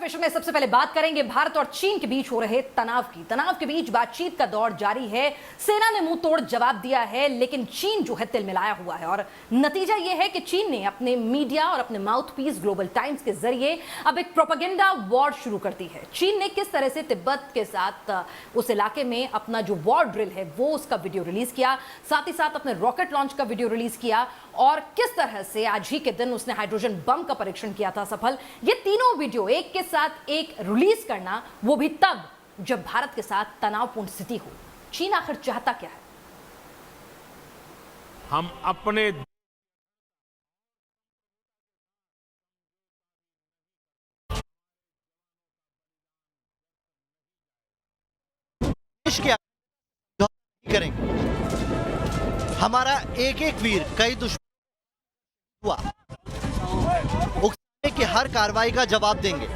Special में सबसे पहले बात करेंगे भारत और चीन के बीच हो रहे तनाव की। तनाव के बीच बातचीत का दौर जारी है। सेना ने मुंह तोड़ जवाब दिया है, लेकिन चीन जो है तिलमिलाया हुआ है और नतीजा यह है कि चीन ने अपने मीडिया और अपने माउथपीस ग्लोबल टाइम्स के जरिए अब एक प्रोपेगेंडा वॉर शुरू कर दी है। चीन ने किस तरह से तिब्बत के साथ उस इलाके में अपना जो वॉर ड्रिल है वो उसका वीडियो रिलीज किया, साथ ही साथ अपने रॉकेट लॉन्च का वीडियो रिलीज किया और किस तरह से आज ही के दिन उसने हाइड्रोजन बम का परीक्षण किया था सफल। ये तीनों वीडियो एक के साथ एक रिलीज करना, वो भी तब जब भारत के साथ तनावपूर्ण स्थिति हो। चीन आखिर चाहता क्या है? हम अपने देश के करेंगे। हमारा एक एक वीर कई दुश्मन हुआ, उकसाने की हर कार्रवाई का जवाब देंगे।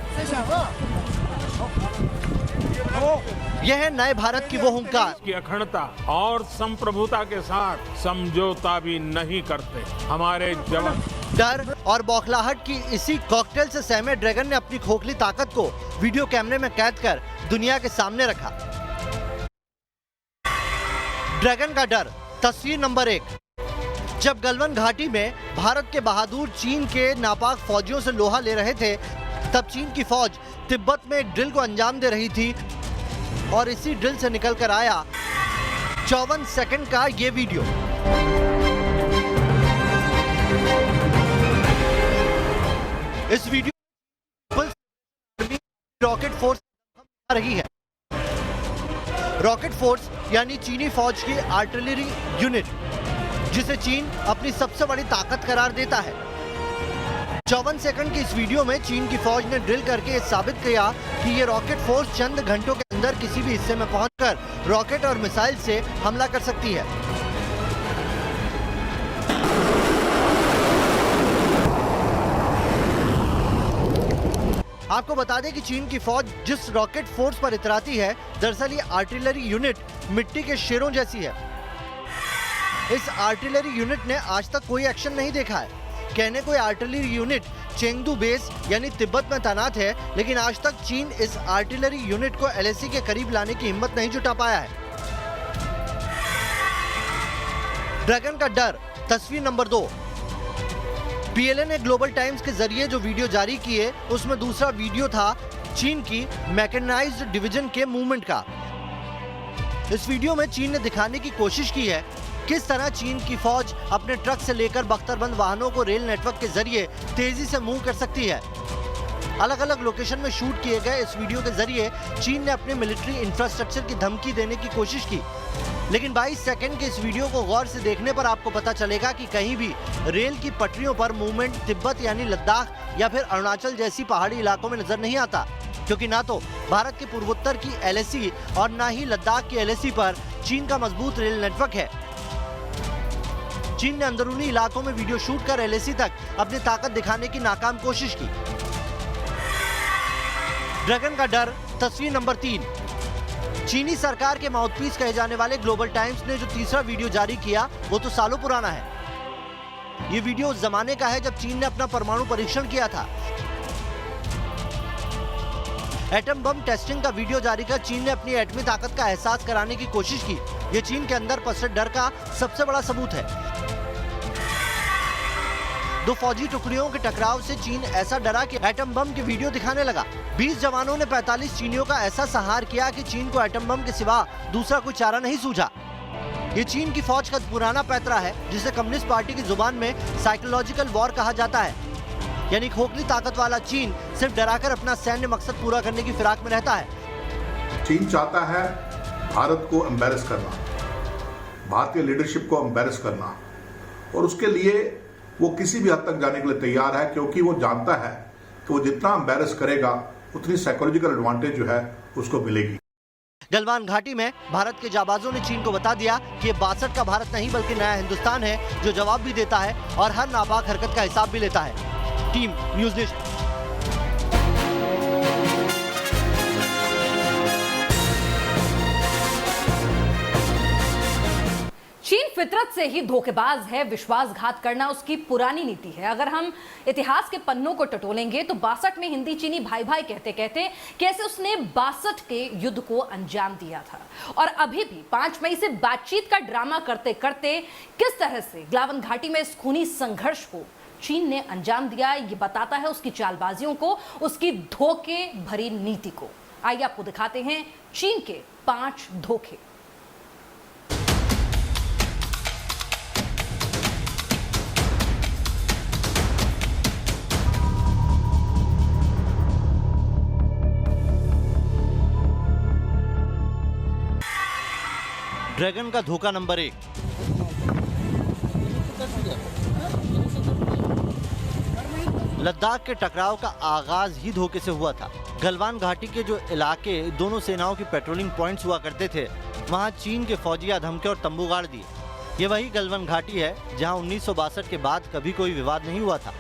यह है नए भारत की वो हुंकार की अखंडता और संप्रभुता के साथ समझौता भी नहीं करते। हमारे जवान डर और बौखलाहट की इसी कॉकटेल से सहमे ड्रैगन ने अपनी खोखली ताकत को वीडियो कैमरे में कैद कर दुनिया के सामने रखा। ड्रैगन का डर, तस्वीर नंबर 1। जब गलवान घाटी में भारत के बहादुर चीन के नापाक फौजियों से लोहा ले रहे थे, तब चीन की फौज तिब्बत में एक ड्रिल को अंजाम दे रही थी और इसी ड्रिल से निकलकर आया 54 सेकंड का ये वीडियो। इस वीडियो रॉकेट फोर्स आ रही है। रॉकेट फोर्स यानी चीनी फौज की आर्टिलरी यूनिट, जिसे चीन अपनी सबसे बड़ी ताकत करार देता है। 54 सेकंड की इस वीडियो में चीन की फौज ने ड्रिल करके यह साबित किया कि ये रॉकेट फोर्स चंद घंटों के अंदर किसी भी हिस्से में पहुंचकर रॉकेट और मिसाइल से हमला कर सकती है। आपको बता दें कि चीन की फौज जिस रॉकेट फोर्स पर इतराती है, दरअसल ये आर्टिलरी यूनिट मिट्टी के शेरों जैसी है। इस आर्टिलरी यूनिट ने आज तक कोई एक्शन नहीं देखा है। कहने को आर्टिलरी यूनिट चेंगडू बेस यानी तिब्बत में तैनात है, लेकिन आज तक चीन इस आर्टिलरी यूनिट को एलएसी के करीब लाने की हिम्मत नहीं जुटा पाया है। ड्रैगन का डर, तस्वीर नंबर 2। पीएलए ने ग्लोबल टाइम्स के जरिए जो वीडियो जारी किए, उसमें दूसरा वीडियो था चीन की मैकेनाइज्ड डिवीजन के मूवमेंट का। इस वीडियो में चीन ने दिखाने की कोशिश की है किस तरह चीन की फौज अपने ट्रक से लेकर बख्तरबंद वाहनों को रेल नेटवर्क के जरिए तेजी से मूव कर सकती है। अलग अलग लोकेशन में शूट किए गए इस वीडियो के जरिए चीन ने अपने मिलिट्री इंफ्रास्ट्रक्चर की धमकी देने की कोशिश की, लेकिन 22 सेकंड के इस वीडियो को गौर से देखने पर आपको पता चलेगा कि कहीं भी रेल की पटरियों पर मूवमेंट तिब्बत यानी लद्दाख या फिर अरुणाचल जैसी पहाड़ी इलाकों में नजर नहीं आता, क्योंकि ना तो भारत के पूर्वोत्तर की एलएसी और ना ही लद्दाख की एलएसी पर चीन का मजबूत रेल नेटवर्क है। चीन ने अंदरूनी इलाकों में वीडियो शूट कर एलएसी तक अपनी ताकत दिखाने की नाकाम कोशिश की। ड्रैगन का डर, तस्वीर नंबर 3। चीनी सरकार के माउथपीस कहे जाने वाले ग्लोबल टाइम्स ने जो तीसरा वीडियो जारी किया, वो तो सालों पुराना है। ये वीडियो उस जमाने का है जब चीन ने अपना परमाणु परीक्षण किया था। एटम बम टेस्टिंग का वीडियो जारी कर चीन ने अपनी एटमी ताकत का एहसास कराने की कोशिश की। ये चीन के अंदर पसरे डर का सबसे बड़ा सबूत है। दो फौजी टुकड़ियों के टकराव से चीन ऐसा डरा कि एटम बम के वीडियो दिखाने लगा। 20 जवानों ने 45 चीनियों का ऐसा संहार किया कि चीन को एटम बम के सिवा दूसरा कोई चारा नहीं सूझा। ये चीन की फौज का पुराना पैतरा है, जिसे कम्युनिस्ट पार्टी की जुबान में साइकोलॉजिकल वॉर कहा जाता है। यानी खोखली ताकत वाला चीन सिर्फ डराकर अपना सैन्य मकसद पूरा करने की फिराक में रहता है। चीन चाहता है भारत को एम्बैरस करना, भारतीय लीडरशिप को एम्बैरस करना, और उसके लिए वो किसी भी हद तक जाने के लिए तैयार है, क्योंकि वो जानता है कि वो जितना एम्बैरस करेगा उतनी साइकोलॉजिकल एडवांटेज जो है उसको मिलेगी। गलवान घाटी में भारत के जाबाजों ने चीन को बता दिया कि ये 62 का भारत नहीं बल्कि नया हिंदुस्तान है, जो जवाब भी देता है और हर नापाक हरकत का हिसाब भी लेता है। Team news nation. चीन फितरत से ही धोखेबाज है, विश्वासघात करना उसकी पुरानी नीति है। अगर हम इतिहास के पन्नों को टटोलेंगे तो 62 में हिंदी चीनी भाई भाई कहते कहते कैसे उसने 62 के युद्ध को अंजाम दिया था, और अभी भी 5 मई से बातचीत का ड्रामा करते करते किस तरह से गलवान घाटी में इस खूनी संघर्ष को चीन ने अंजाम दिया, ये बताता है उसकी चालबाजियों को, उसकी धोखे भरी नीति को। आइए आपको दिखाते हैं चीन के 5 धोखे। ड्रैगन का धोखा नंबर 1। लद्दाख के टकराव का आगाज ही धोखे से हुआ था। गलवान घाटी के जो इलाके दोनों सेनाओं की पेट्रोलिंग पॉइंट्स हुआ करते थे, वहां चीन के फौजी धमके और तंबू गाड़ दिए। ये वही गलवान घाटी है जहां 1962 के बाद कभी कोई विवाद नहीं हुआ था।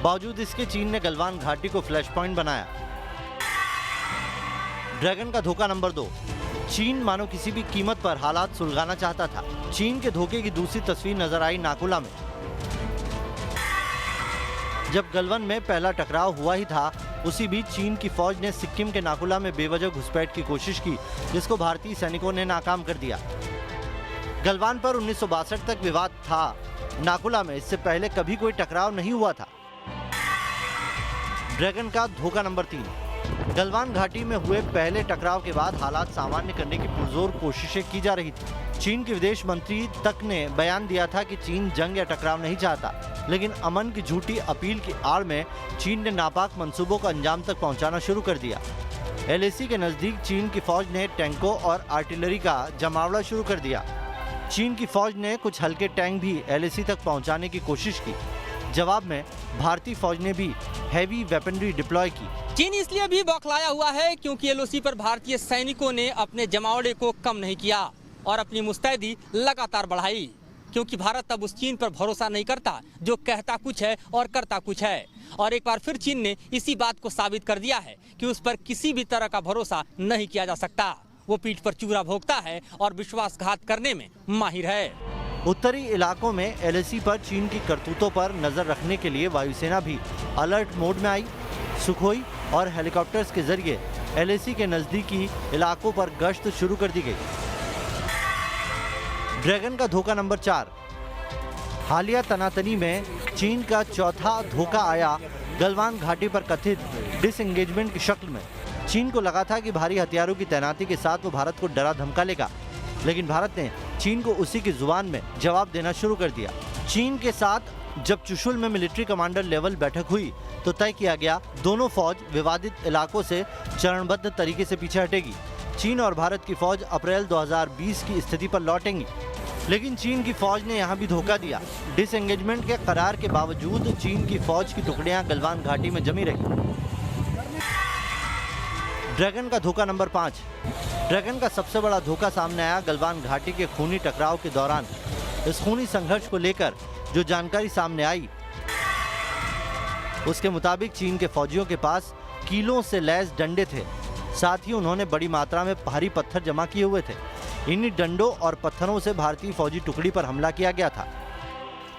बावजूद इसके चीन ने गलवान घाटी को फ्लैश पॉइंट बनाया। ड्रैगन का धोखा नंबर 2। चीन मानो किसी भी कीमत पर हालात सुलझाना चाहता था। चीन के धोखे की दूसरी तस्वीर नजर आई नाकुला में। जब गलवान में पहला टकराव हुआ ही था, उसी बीच चीन की फौज ने सिक्किम के नाकुला में बेवजह घुसपैठ की कोशिश की, जिसको भारतीय सैनिकों ने नाकाम कर दिया। गलवान पर 1962 तक विवाद था। नाकुला में इससे पहले कभी कोई टकराव नहीं हुआ था। ड्रैगन का धोखा नंबर 3। गलवान घाटी में हुए पहले टकराव के बाद हालात सामान्य करने की पुरजोर कोशिशें की जा रही थी। चीन के विदेश मंत्री तक ने बयान दिया था कि चीन जंग या टकराव नहीं चाहता, लेकिन अमन की झूठी अपील की आड़ में चीन ने नापाक मंसूबों को अंजाम तक पहुंचाना शुरू कर दिया। LAC के नजदीक चीन की फौज ने टैंकों और आर्टिलरी का जमावड़ा शुरू कर दिया। चीन की फौज ने कुछ हल्के टैंक भी LAC तक पहुंचाने की कोशिश की। जवाब में भारतीय फौज ने भी हैवी वेपनरी डिप्लॉय की। चीन इसलिए भी बौखलाया हुआ है क्योंकि LOC पर भारतीय सैनिकों ने अपने जमावड़े को कम नहीं किया और अपनी मुस्तैदी लगातार बढ़ाई, क्योंकि भारत अब उस चीन पर भरोसा नहीं करता जो कहता कुछ है और करता कुछ है। और एक बार फिर चीन ने इसी बात को साबित कर दिया है कि उस पर किसी भी तरह का भरोसा नहीं किया जा सकता। वो पीठ पर चूरा भोगता है और विश्वासघात करने में माहिर है। उत्तरी इलाकों में LAC पर चीन की करतूतों पर नजर रखने के लिए वायुसेना भी अलर्ट मोड में आई। सुखोई और हेलीकॉप्टर्स के जरिए LAC के नजदीकी इलाकों पर गश्त शुरू कर दी गई। ड्रैगन का धोखा नंबर 4। हालिया तनातनी में चीन का चौथा धोखा आया गलवान घाटी पर कथित डिसएंगेजमेंट की शक्ल में। चीन को लगा था कि भारी हथियारों की तैनाती के साथ वो भारत को डरा धमका लेगा, लेकिन भारत ने चीन को उसी की जुबान में जवाब देना शुरू कर दिया। चीन के साथ जब चुशुल में मिलिट्री कमांडर लेवल बैठक हुई तो तय किया गया दोनों फौज विवादित इलाकों से चरणबद्ध तरीके से पीछे हटेगी। चीन और भारत की फौज अप्रैल 2020 की स्थिति पर लौटेंगी, लेकिन चीन की फौज ने यहां भी धोखा दिया। डिसएंगेजमेंट के करार के बावजूद चीन की फौज की टुकड़ियां गलवान घाटी में जमी रही। ड्रैगन का धोखा नंबर 5। ड्रैगन का सबसे बड़ा धोखा सामने आया गलवान घाटी के खूनी टकराव के दौरान। इस खूनी संघर्ष को लेकर जो जानकारी सामने आई, उसके मुताबिक चीन के फौजियों के पास कीलों से लैस डंडे थे। साथ ही उन्होंने बड़ी मात्रा में भारी पत्थर जमा किए हुए थे। इन्हीं डंडों और पत्थरों से भारतीय फौजी टुकड़ी पर हमला किया गया था।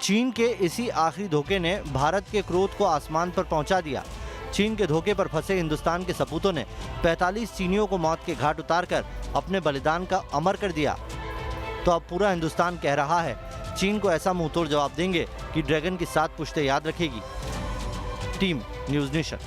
चीन के इसी आखिरी धोखे ने भारत के क्रोध को आसमान पर पहुंचा दिया। चीन के धोखे पर फंसे हिंदुस्तान के सपूतों ने 45 चीनियों को मौत के घाट उतारकर अपने बलिदान का अमर कर दिया। तो अब पूरा हिंदुस्तान कह रहा है चीन को ऐसा मुंहतोड़ जवाब देंगे कि ड्रैगन की 7 पुश्तें याद रखेगी। Team news nation.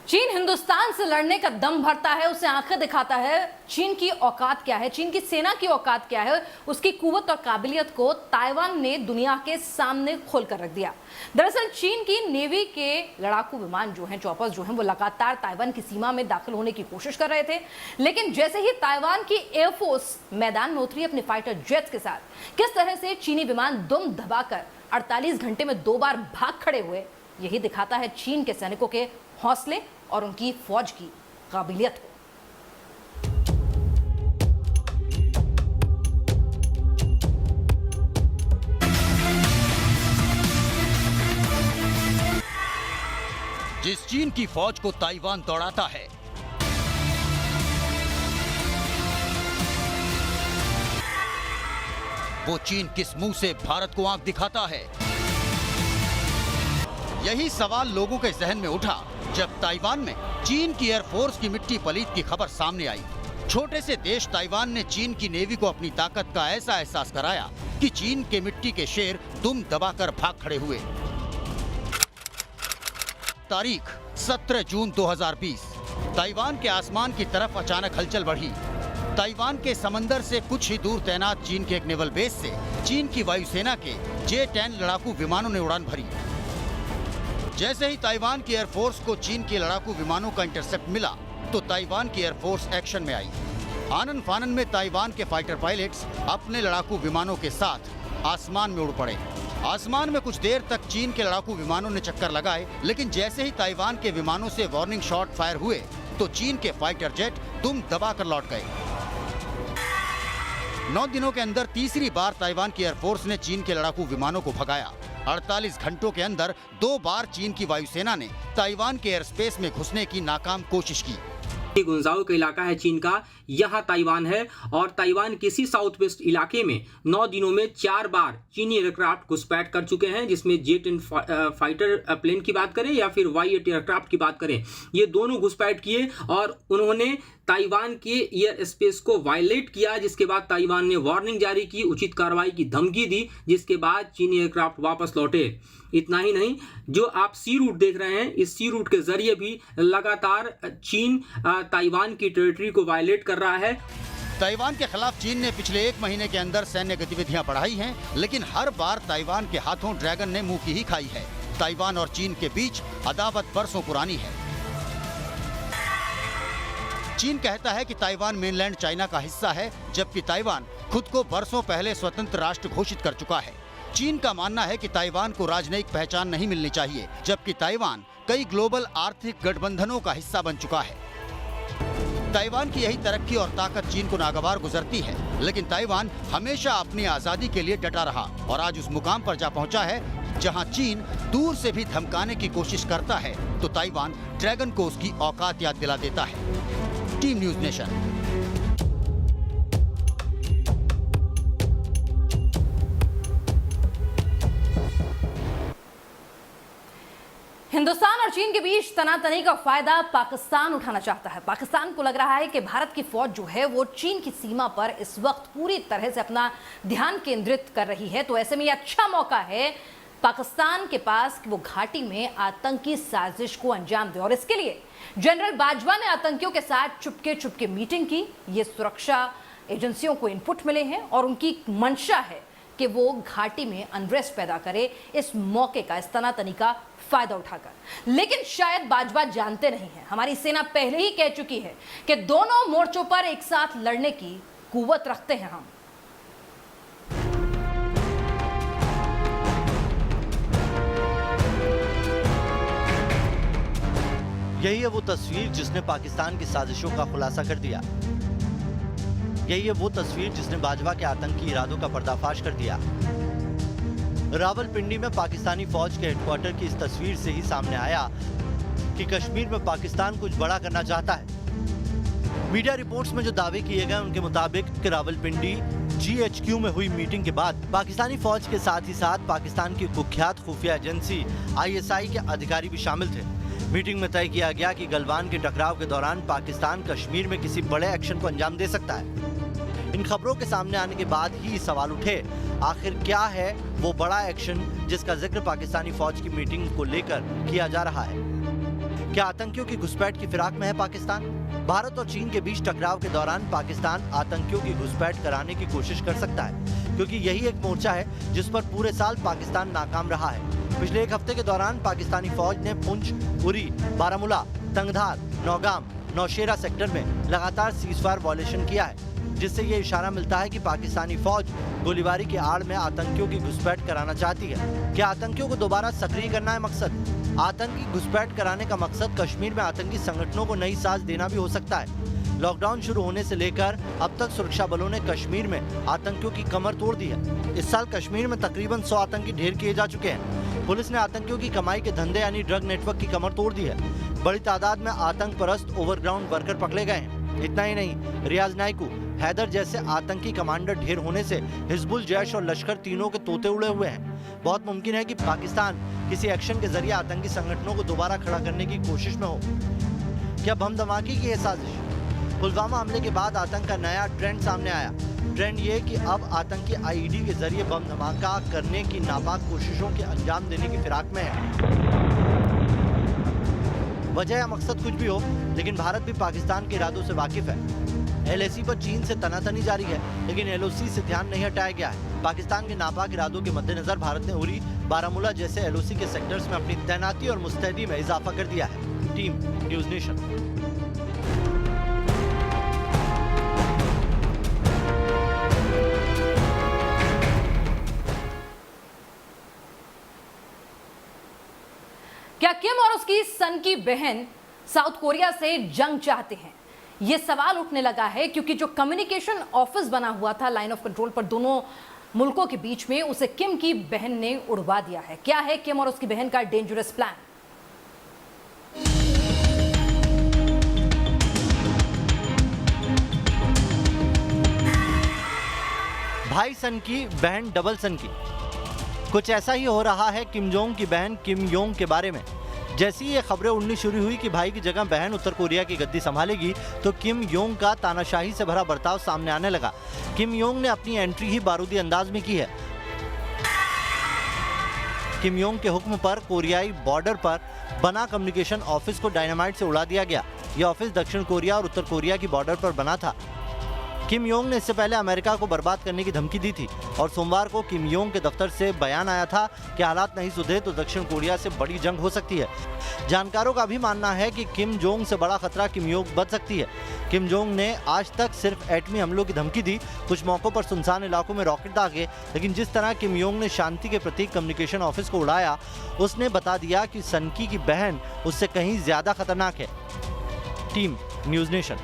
चीन हिंदुस्तान से लड़ने का दम भरता है, उसे आंखें दिखाता है। चीन की औकात क्या है, चीन की सेना की औकात क्या है, उसकी कुव्वत और काबिलियत को ताइवान ने दुनिया के सामने खोलकर रख दिया। दरअसल चीन की नेवी के लड़ाकू विमान जो हैं, चॉपर्स जो हैं, वो लगातार ताइवान की सीमा में दाखिल होने की कोशिश कर रहे थे, लेकिन जैसे ही ताइवान की एयरफोर्स मैदान में उतरी अपने फाइटर जेट्स के साथ, किस तरह से चीनी विमान दुम दबाकर 48 घंटे में 2 बार भाग खड़े हुए, यही दिखाता है चीन के सैनिकों के हौसले और उनकी फौज की काबिलियत को। जिस चीन की फौज को ताइवान दौड़ाता है। वो चीन किस मुंह से भारत को आंख दिखाता है? यही सवाल लोगों के जहन में उठा जब ताइवान में चीन की एयरफोर्स की मिट्टी पलीत की खबर सामने आई। छोटे से देश ताइवान ने चीन की नेवी को अपनी ताकत का ऐसा एहसास कराया कि चीन के मिट्टी के शेर दुम दबाकर भाग खड़े हुए। तारीख 17 जून 2020। ताइवान के आसमान की तरफ अचानक हलचल बढ़ी। ताइवान के समंदर से कुछ ही दूर तैनात चीन के एक नेवल बेस से चीन की वायुसेना के J-10 लड़ाकू विमानों ने उड़ान भरी। जैसे ही ताइवान की एयरफोर्स को चीन के लड़ाकू विमानों का इंटरसेप्ट मिला तो ताइवान की एयरफोर्स एक्शन में आई। आनन फानन में ताइवान के फाइटर पायलट्स अपने लड़ाकू विमानों के साथ आसमान में उड़ पड़े। आसमान में कुछ देर तक चीन के लड़ाकू विमानों ने चक्कर लगाए, लेकिन जैसे ही ताइवान के विमानों से वार्निंग शॉट फायर हुए तो चीन के फाइटर जेट दुम दबाकर लौट गए। 9 दिनों के अंदर तीसरी बार ताइवान की एयरफोर्स ने चीन के लड़ाकू विमानों को भगाया। 48 घंटों के अंदर 2 बार चीन की वायुसेना ने ताइवान के एयर स्पेस में घुसने की नाकाम कोशिश की। गुंजाओ का इलाका है चीन का, यहाँ ताइवान है और ताइवान किसी साउथ वेस्ट इलाके में 9 दिनों में 4 बार चीनी एयरक्राफ्ट घुसपैठ कर चुके हैं, जिसमें J-10 फाइटर प्लेन की बात करें या फिर Y-8 एयरक्राफ्ट की बात करें, ये दोनों घुसपैठ किए और उन्होंने ताइवान के एयर स्पेस को वायलेट किया, जिसके बाद ताइवान ने वार्निंग जारी की, उचित कार्रवाई की धमकी दी, जिसके बाद चीनी एयरक्राफ्ट वापस लौटे। इतना ही नहीं, जो आप सी रूट देख रहे हैं, इस सी रूट के जरिए भी लगातार चीन ताइवान की टेरिटरी को वायलेट कर रहा है। ताइवान के खिलाफ चीन ने पिछले 1 महीने के अंदर सैन्य गतिविधियां बढ़ाई हैं, लेकिन हर बार ताइवान के हाथों ड्रैगन ने मुंह की ही खाई है। ताइवान और चीन के बीच अदावत बरसों पुरानी है। चीन कहता है कि ताइवान मेनलैंड चाइना का हिस्सा है, जबकि ताइवान खुद को बरसों पहले स्वतंत्र राष्ट्र घोषित कर चुका है। चीन का मानना है कि ताइवान को राजनयिक पहचान नहीं मिलनी चाहिए, जबकि ताइवान कई ग्लोबल आर्थिक गठबंधनों का हिस्सा बन चुका है। ताइवान की यही तरक्की और ताकत चीन को नागवार गुजरती है, लेकिन ताइवान हमेशा अपनी आजादी के लिए डटा रहा और आज उस मुकाम पर जा पहुंचा है जहां चीन दूर से भी धमकाने की कोशिश करता है तो ताइवान ड्रैगन को उसकी औकात याद दिला देता है। Team news nation. हिंदुस्तान और चीन के बीच तनातनी का फायदा पाकिस्तान उठाना चाहता है। पाकिस्तान को लग रहा है कि भारत की फौज जो है वो चीन की सीमा पर इस वक्त पूरी तरह से अपना ध्यान केंद्रित कर रही है, तो ऐसे में यह अच्छा मौका है पाकिस्तान के पास कि वो घाटी में आतंकी साजिश को अंजाम दे। और इसके लिए जनरल बाजवा ने आतंकियों के साथ चुपके चुपके मीटिंग की। ये सुरक्षा एजेंसियों को इनपुट मिले हैं और उनकी मंशा है कि वो घाटी में अनरेस्ट पैदा करे इस मौके का, इस तनातनी का फायदा उठाकर। लेकिन शायद बाजवा जानते नहीं हैं, हमारी सेना पहले ही कह चुकी है कि दोनों मोर्चों पर एक साथ लड़ने की कुव्वत रखते हैं हम। यही है वो तस्वीर जिसने पाकिस्तान की साजिशों का खुलासा कर दिया। यही है वो तस्वीर जिसने बाजवा के आतंकी इरादों का पर्दाफाश कर दिया। रावलपिंडी में पाकिस्तानी फौज के हेडक्वार्टर की इस तस्वीर से ही सामने आया कि कश्मीर में पाकिस्तान कुछ बड़ा करना चाहता है। मीडिया रिपोर्ट्स में जो दावे किए गए उनके मुताबिक कि रावलपिंडी GHQ में हुई मीटिंग के बाद पाकिस्तानी फौज के साथ ही साथ पाकिस्तान की कुख्यात खुफिया एजेंसी ISI के अधिकारी भी शामिल थे। मीटिंग में तय किया गया कि गलवान के टकराव के दौरान पाकिस्तान कश्मीर में किसी बड़े एक्शन को अंजाम दे सकता है। इन खबरों के सामने आने के बाद ही सवाल उठे, आखिर क्या है वो बड़ा एक्शन जिसका जिक्र पाकिस्तानी फौज की मीटिंग को लेकर किया जा रहा है? क्या आतंकियों की घुसपैठ की फिराक में है पाकिस्तान? भारत और चीन के बीच टकराव के दौरान पाकिस्तान आतंकियों की घुसपैठ कराने की कोशिश कर सकता है, क्योंकि यही एक मोर्चा है जिस पर पूरे साल पाकिस्तान नाकाम रहा है। पिछले एक हफ्ते के दौरान पाकिस्तानी फौज ने पुंछ, उरी, बारामूला, तंगधार, नौगाम, नौशेरा सेक्टर में लगातार सीजफायर वायलेशन किया है, जिससे ये इशारा मिलता है कि पाकिस्तानी फौज गोलीबारी के आड़ में आतंकियों की घुसपैठ कराना चाहती है। क्या आतंकियों को दोबारा सक्रिय करना है मकसद? आतंकी घुसपैठ कराने का मकसद कश्मीर में आतंकी संगठनों को नई साज देना भी हो सकता है। लॉकडाउन शुरू होने से लेकर अब तक सुरक्षा बलों ने कश्मीर में आतंकियों की कमर तोड़ दी है। इस साल कश्मीर में तकरीबन 100 आतंकी ढेर किए जा चुके हैं। पुलिस ने आतंकियों की कमाई के धंधे यानी ड्रग नेटवर्क की कमर तोड़ दी है। बड़ी तादाद में आतंक परस्त ओवरग्राउंड वर्कर पकड़े गए हैं। इतना ही नहीं, रियाज नाइकू, हैदर जैसे आतंकी कमांडर ढेर होने से हिजबुल, जैश और लश्कर तीनों के तोते उड़े हुए हैं। बहुत मुमकिन है कि पाकिस्तान किसी एक्शन के जरिए आतंकी संगठनों को दोबारा खड़ा करने की कोशिश में हो। क्या बम धमाके की है साजिश? पुलवामा हमले के बाद आतंक का नया ट्रेंड सामने आया। ट्रेंड ये कि अब आतंकी आईईडी के जरिए बम धमाका करने की नापाक कोशिशों के अंजाम देने की फिराक में है। वजह या मकसद कुछ भी हो, लेकिन भारत भी पाकिस्तान के इरादों से वाकिफ है। एलएसी पर चीन से तनातनी जारी है, लेकिन एलओसी से ध्यान नहीं हटाया गया है। पाकिस्तान के नापाक इरादों के मद्देनजर भारत ने उरी, बारामूला जैसे एलओसी के सेक्टर्स में अपनी तैनाती और मुस्तैदी में इजाफा कर दिया है। Team news nation. क्या किम और उसकी सन की बहन साउथ कोरिया से जंग चाहते हैं? यह सवाल उठने लगा है क्योंकि जो कम्युनिकेशन ऑफिस बना हुआ था लाइन ऑफ कंट्रोल पर दोनों मुल्कों के बीच में, उसे किम की बहन ने उड़वा दिया है। क्या है किम और उसकी बहन का डेंजरस प्लान? भाई सन की, बहन डबल सन की। कुछ ऐसा ही हो रहा है किम जोंग की बहन किम योंग के बारे में। जैसी ये खबरें उड़नी शुरू हुई कि भाई की जगह बहन उत्तर कोरिया की गद्दी संभालेगी, तो किम योंग का तानाशाही से भरा बर्ताव सामने आने लगा। किम योंग ने अपनी एंट्री ही बारूदी अंदाज में की है। किम योंग के हुक्म पर कोरियाई बॉर्डर पर बना कम्युनिकेशन ऑफिस को डायनामाइट से उड़ा दिया गया। यह ऑफिस दक्षिण कोरिया और उत्तर कोरिया की बॉर्डर पर बना था। किम योंग ने इससे पहले अमेरिका को बर्बाद करने की धमकी दी थी और सोमवार को किम योंग के दफ्तर से बयान आया था कि हालात नहीं सुधरे तो दक्षिण कोरिया से बड़ी जंग हो सकती है। जानकारों का भी मानना है कि किम जोंग से बड़ा खतरा किम योंग बन सकती है। किम जोंग ने आज तक सिर्फ एटमी हमलों की धमकी दी, कुछ मौकों पर सुनसान इलाकों में रॉकेट दागे, लेकिन जिस तरह किम योंग ने शांति के प्रतीक कम्युनिकेशन ऑफिस को उड़ाया, उसने बता दिया कि सनकी की बहन उससे कहीं ज्यादा खतरनाक है। Team news nation.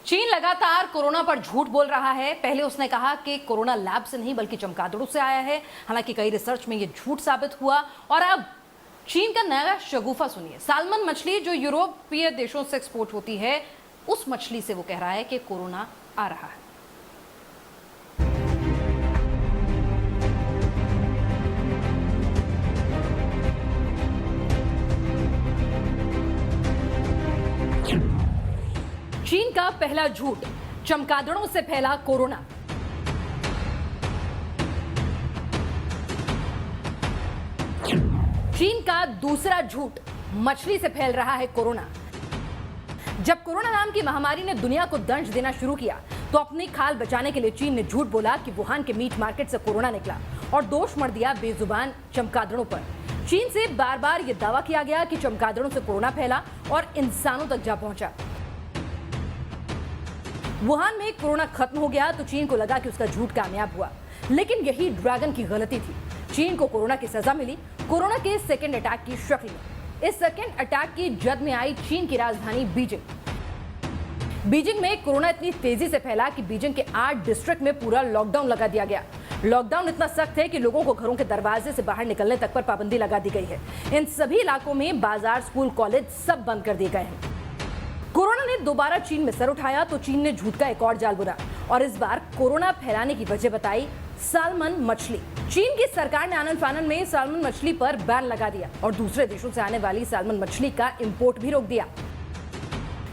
चीन लगातार कोरोना पर झूठ बोल रहा है। पहले उसने कहा कि कोरोना लैब से नहीं बल्कि चमगादड़ों से आया है। हालांकि कई रिसर्च में यह झूठ साबित हुआ। और अब चीन का नया शगुफा सुनिए। सालमन मछली जो यूरोपीय देशों से एक्सपोर्ट होती है, उस मछली से वो कह रहा है कि कोरोना आ रहा है। चीन का पहला झूठ, चमगादड़ों से फैला कोरोना। चीन का दूसरा झूठ, मछली से फैल रहा है कोरोना। जब कोरोना नाम की महामारी ने दुनिया को दंश देना शुरू किया, तो अपनी खाल बचाने के लिए चीन ने झूठ बोला कि वुहान के मीट मार्केट से कोरोना निकला और दोष मढ़ दिया बेजुबान चमगादड़ों पर। चीन से बार बार यह दावा किया गया कि चमगादड़ों से कोरोना फैला और इंसानों तक जा पहुंचा। वुहान में कोरोना खत्म हो गया तो चीन को लगा कि उसका झूठ कामयाब हुआ, लेकिन यही ड्रैगन की गलती थी। चीन को कोरोना की सजा मिली, कोरोना के सेकेंड अटैक की शक्ल में। इस सेकेंड अटैक की जद में आई चीन की राजधानी बीजिंग। बीजिंग में कोरोना इतनी तेजी से फैला कि बीजिंग के 8 डिस्ट्रिक्ट में पूरा लॉकडाउन लगा दिया गया। लॉकडाउन इतना सख्त है कि लोगों को घरों के दरवाजे से बाहर निकलने तक पर पाबंदी लगा दी गई है। इन सभी इलाकों में बाजार, स्कूल, कॉलेज सब बंद कर दिए गए हैं। कोरोना ने दोबारा चीन में सर उठाया तो चीन ने झूठ का एक और जाल बुना और इस बार कोरोना फैलाने की वजह बताई सालमन मछली। चीन की सरकार ने आनन फानन में सालमन मछली पर बैन लगा दिया और दूसरे देशों से आने वाली सालमन मछली का इंपोर्ट भी रोक दिया।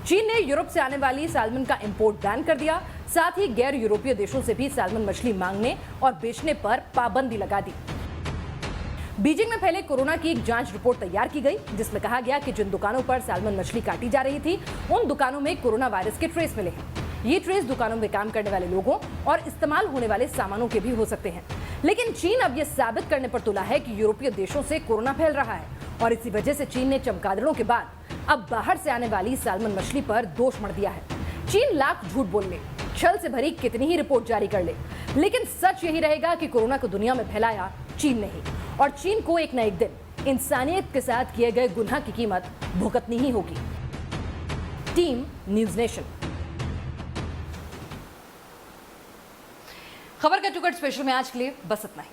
चीन ने यूरोप से आने वाली सालमन का इंपोर्ट बैन कर दिया। साथ ही गैर यूरोपीय देशों से भी सालमन मछली मांगने और बेचने पर पाबंदी लगा दी। बीजिंग में फैले कोरोना की एक जांच रिपोर्ट तैयार की गई, जिसमें कहा गया कि जिन दुकानों पर सालमन मछली काटी जा रही थी, उन दुकानों में कोरोना वायरस के ट्रेस मिले हैं। ये ट्रेस दुकानों में काम करने वाले लोगों और इस्तेमाल होने वाले सामानों के भी हो सकते हैं। लेकिन चीन अब यह साबित करने पर तुला है कि यूरोपीय देशों से कोरोना फैल रहा है और इसी वजह से चीन ने चमगादड़ों के बाद अब बाहर से आने वाली सालमन मछली पर दोष मढ़ दिया है। चीन लाख झूठ बोल ले, छल से भरी कितनी ही रिपोर्ट जारी कर ले, लेकिन सच यही रहेगा कि कोरोना को दुनिया में फैलाया चीन नहीं और चीन को एक न एक दिन इंसानियत के साथ किए गए गुनाह की कीमत भुगतनी ही होगी। Team news nation. खबर का टुकड़ स्पेशल में आज के लिए बस इतना ही।